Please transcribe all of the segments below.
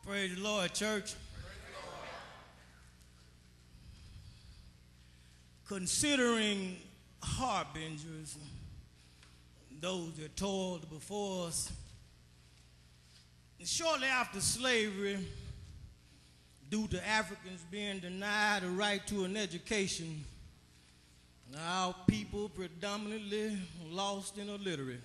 Praise the Lord, church. Considering harbingers, those that toiled before us, and shortly after slavery, due to Africans being denied the right to an education, our people predominantly lost and illiterate.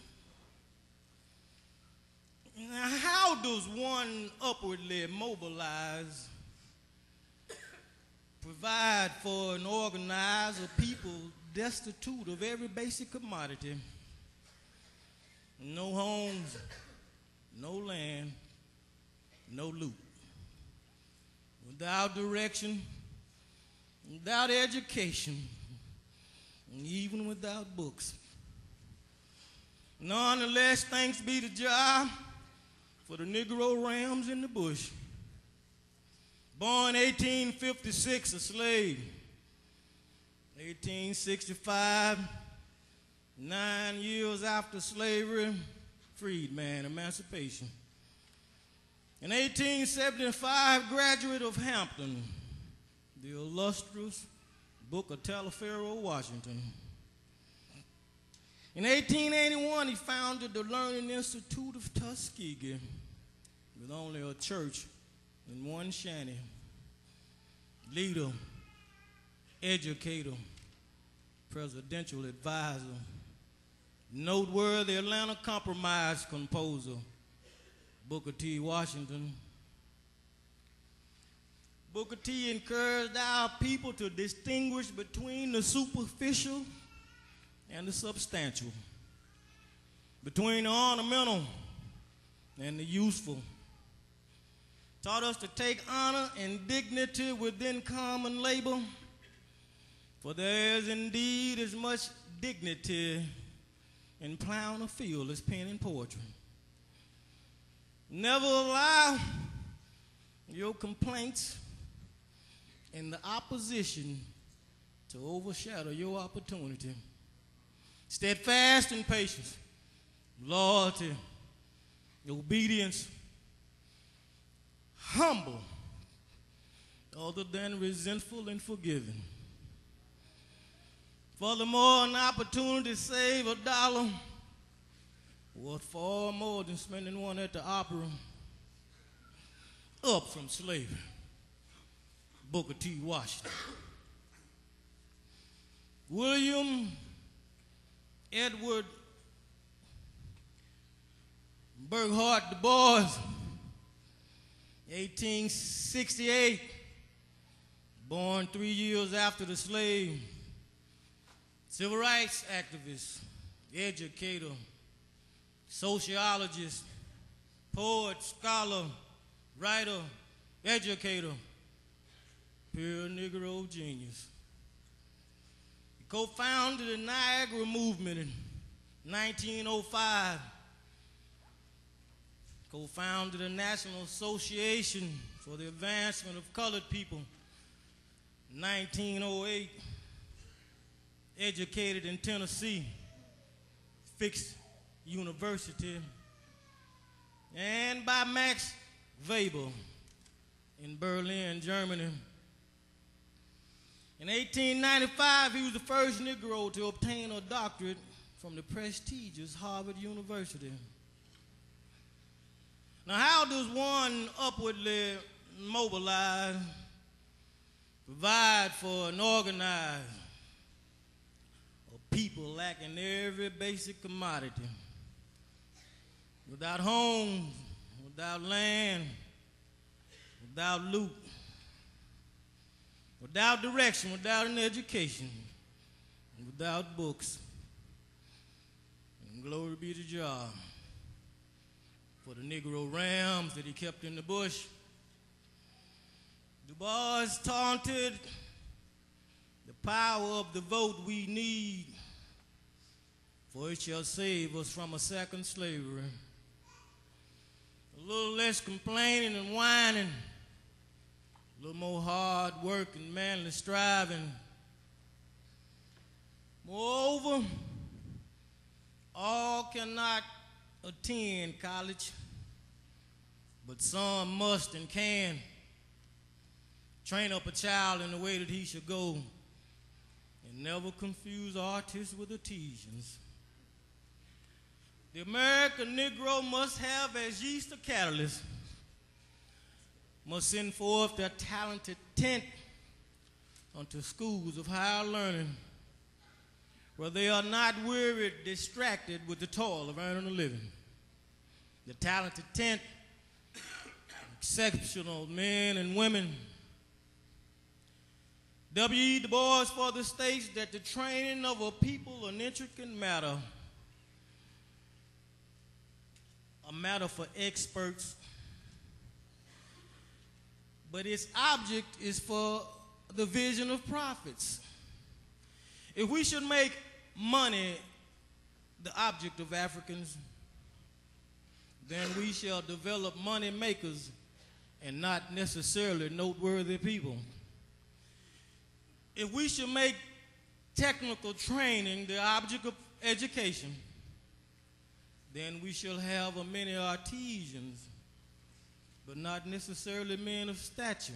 Now, how does one upwardly mobilize, provide for and organize a people destitute of every basic commodity? No homes, no land, no loot. Without direction, without education, and even without books. Nonetheless, thanks be to Jah for the Negro Rams in the bush. Born 1856, a slave. 1865, 9 years after slavery, freedman, emancipation. In 1875, graduate of Hampton, the illustrious Booker Taliaferro Washington. In 1881, he founded the Learning Institute of Tuskegee with only a church and one shanty. Leader, educator, presidential advisor, noteworthy Atlanta Compromise composer, Booker T. Washington. Booker T. encouraged our people to distinguish between the superficial and the substantial, between the ornamental and the useful. Taught us to take honor and dignity within common labor, for there is indeed as much dignity in plowing a field as penning poetry. Never allow your complaints and the opposition to overshadow your opportunity. Steadfast in patience, loyalty, obedience, humble, other than resentful and forgiving. Furthermore, an opportunity to save $1 worth far more than spending one at the opera. Up from slavery, Booker T. Washington. William Edward Burghardt Du Bois, 1868, born 3 years after the slave, civil rights activist, educator, sociologist, poet, scholar, writer, educator, pure Negro genius. He co-founded the Niagara Movement in 1905, co-founded the National Association for the Advancement of Colored People in 1908, educated in Tennessee, Fisk University, and by Max Weber in Berlin, Germany. In 1895, he was the first Negro to obtain a doctorate from the prestigious Harvard University. Now, how does one upwardly mobilize, provide for, and organize a people lacking every basic commodity? Without homes, without land, without loot, without direction, without an education, and without books. And glory be to Jah for the Negro Rams that he kept in the bush. Du Bois taunted the power of the vote we need, for it shall save us from a second slavery. A little less complaining and whining, a little more hard work and manly striving. Moreover, all cannot attend college, But some must and can train up a child in the way that he should go, and never confuse artists with artisans. The American Negro must have as yeast a catalyst, must send forth their talented tent unto schools of higher learning, where they are not wearied, distracted with the toil of earning a living. The talented tent, exceptional men and women. W. E. Du Bois further states that the training of a people an intricate matter, a matter for experts, but its object is for the vision of prophets. If we should make money the object of Africans, then we shall develop money makers and not necessarily noteworthy people. If we should make technical training the object of education, then we shall have many artisans, but not necessarily men of stature.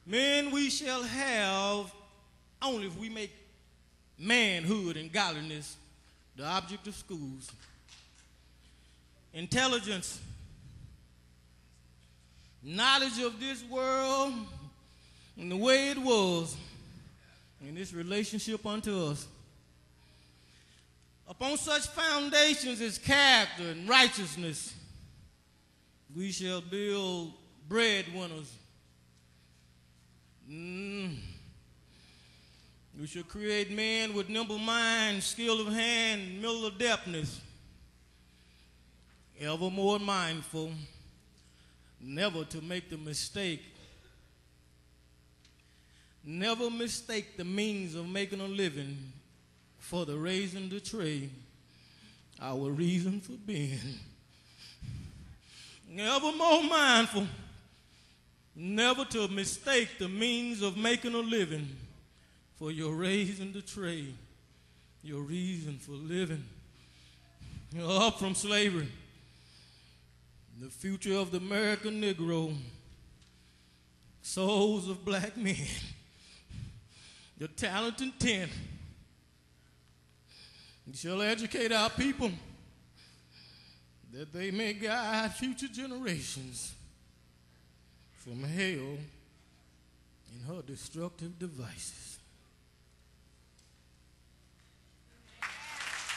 Men we shall have only if we make manhood and godliness the object of schools. Intelligence, knowledge of this world and the way it was in this relationship unto us. Upon such foundations as character and righteousness, we shall build breadwinners. We shall create men with nimble mind, skill of hand, middle of depthness, ever more mindful, never to make the mistake. Never mistake the means of making a living for the raising the trade, our reason for being. Never more mindful, never to mistake the means of making a living for your raising the trade, your reason for living. You're up from slavery. The future of the American Negro, souls of black men, the talented tent. We shall educate our people that they may guide future generations from hell and her destructive devices.